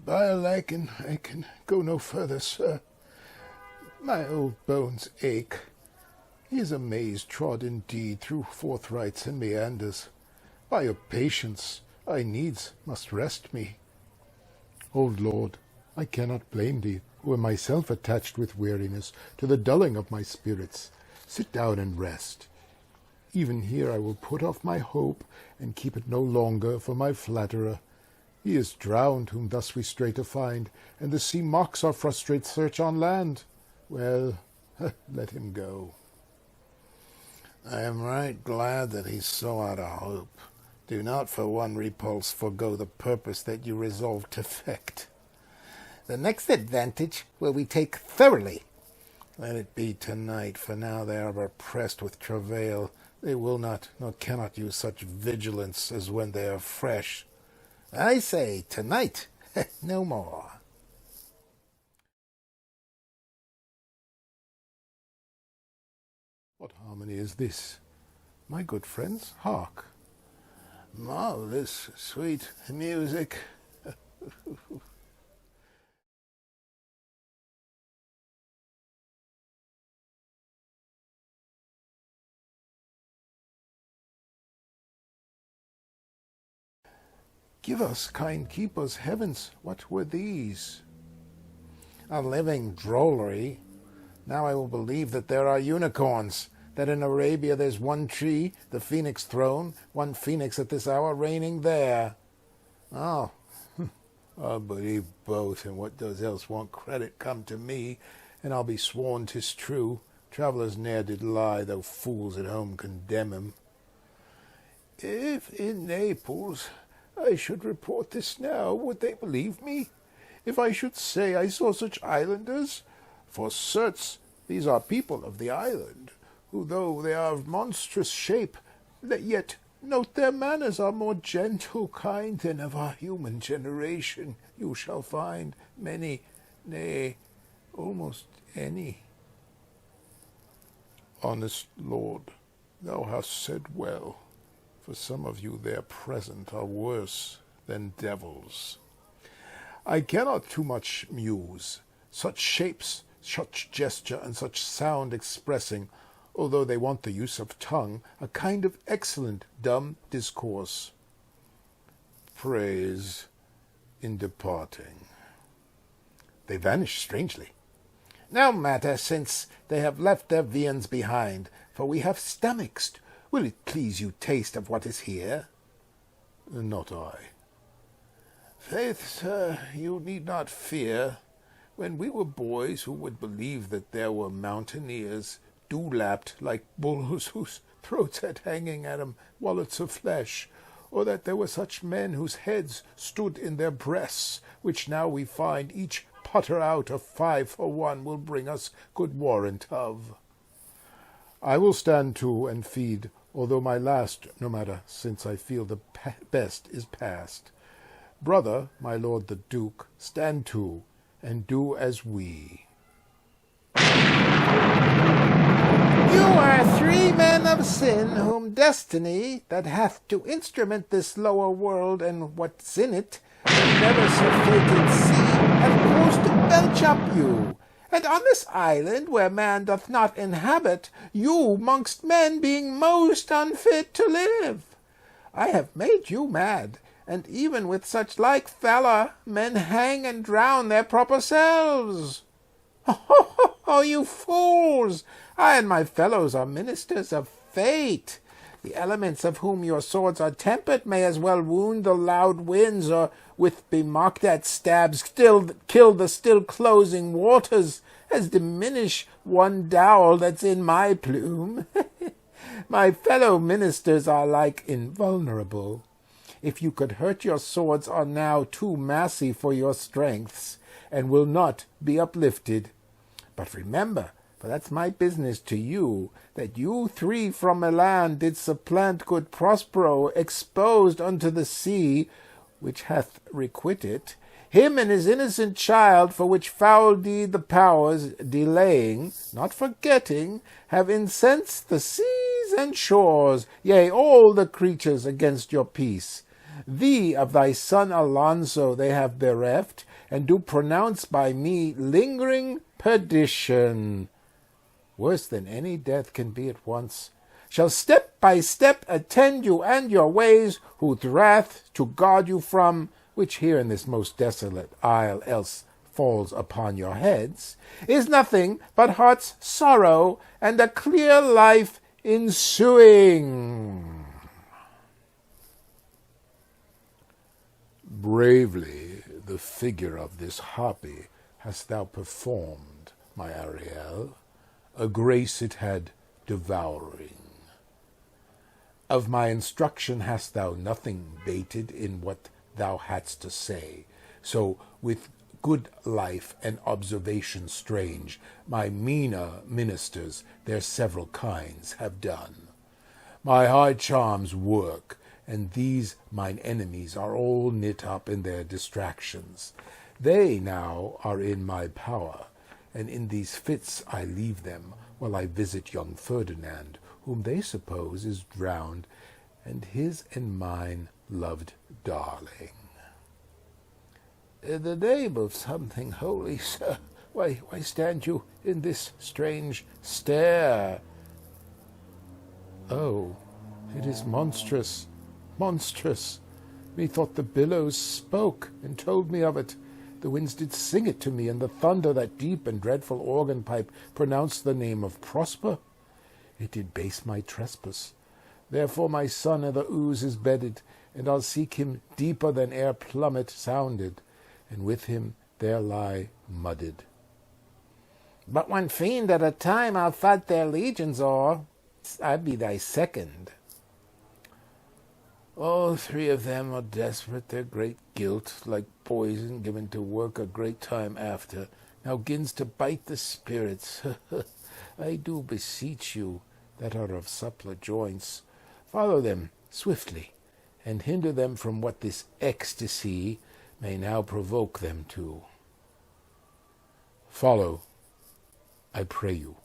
By I can go no further, sir. My old bones ache. He is a maze trod indeed through forthrights and meanders. By your patience I needs must rest me. Old lord, I cannot blame thee, who am myself attached with weariness to the dulling of my spirits. Sit down and rest. Even here I will put off my hope, and keep it no longer for my flatterer. He is drowned whom thus we stray to find, and the sea mocks our frustrate search on land. Well, let him go. I am right glad that he so out of hope. Do not for one repulse forego the purpose that you resolve to effect. The next advantage will we take thoroughly. Let it be tonight, for now they are oppressed with travail. They will not, nor cannot use such vigilance as when they are fresh. I say, tonight, no more. What harmony is this? My good friends, hark. Marvellous sweet music. Give us, kind keepers, heavens, what were these? A living drollery. Now I will believe that there are unicorns, that in Arabia there's one tree, the phoenix throne, one phoenix at this hour reigning there. Oh, I'll believe both, and what does else want credit come to me, and I'll be sworn 'tis true. Travellers ne'er did lie, though fools at home condemn 'em. If in Naples I should report this now, would they believe me? If I should say I saw such islanders? For certes, these are people of the island, who, though they are of monstrous shape, yet note their manners are more gentle, kind than of our human generation. You shall find many, nay, almost any. Honest lord, thou hast said well. For some of you there present are worse than devils. I cannot too much muse. Such shapes, such gesture, and such sound expressing, although they want the use of tongue, a kind of excellent dumb discourse. Praise in departing. They vanish strangely. No matter, since they have left their viands behind, for we have stomachs. Will it please you taste of what is here? Not I. Faith, sir, you need not fear. When we were boys, who would believe that there were mountaineers, dew-lapped like bulls, whose throats had hanging at 'em wallets of flesh, or that there were such men whose heads stood in their breasts, which now we find each putter out of 5 for 1 will bring us good warrant of. I will stand to and feed, although my last, no matter, since I feel the best is past. Brother, my lord the Duke, stand to, and do as we. You are 3 men of sin, whom destiny, that hath to instrument this lower world and what's in it, and never so fated see, hath caused to belch up you. And on this island, where man doth not inhabit, you mongst men being most unfit to live. I have made you mad, and even with such like valour men hang and drown their proper selves. Oh, you fools! I and my fellows are ministers of fate. The elements of whom your swords are tempered may as well wound the loud winds, or with be-mocked at stabs still kill the still closing waters, as diminish one dowel that's in my plume. My fellow ministers are like invulnerable. If you could hurt, your swords are now too massy for your strengths, and will not be uplifted. But remember, for that's my business to you, that you 3 from Milan did supplant good Prospero, exposed unto the sea, which hath requited him and his innocent child, for which foul deed the powers, delaying, not forgetting, have incensed the seas and shores, yea, all the creatures against your peace. Thee of thy son Alonso they have bereft, and do pronounce by me lingering perdition. Worse than any death can be at once, shall step by step attend you and your ways, whose wrath to guard you from, which here in this most desolate isle else falls upon your heads, is nothing but heart's sorrow and a clear life ensuing. Bravely the figure of this harpy hast thou performed, my Ariel, a grace it had devouring. Of my instruction hast thou nothing bated in what thou hadst to say, so with good life and observation strange my meaner ministers their several kinds have done. My high charms work, and these mine enemies are all knit up in their distractions. They now are in my power, and in these fits I leave them, while I visit young Ferdinand, whom they suppose is drowned, and his and mine loved darling. In the name of something holy, sir, why stand you in this strange stare? Oh, it is monstrous, monstrous. Methought the billows spoke and told me of it. The winds did sing it to me, and the thunder, that deep and dreadful organ pipe, pronounced the name of Prosper. It did base my trespass. Therefore my son i' the ooze is bedded, and I'll seek him deeper than e'er plummet sounded, and with him there lie mudded. But one fiend at a time I'll fight their legions o'er. I be thy second. All three of them are desperate, their great guilt, like poison given to work a great time after, now gins to bite the spirits. I do beseech you, that are of suppler joints, follow them swiftly, and hinder them from what this ecstasy may now provoke them to. Follow, I pray you.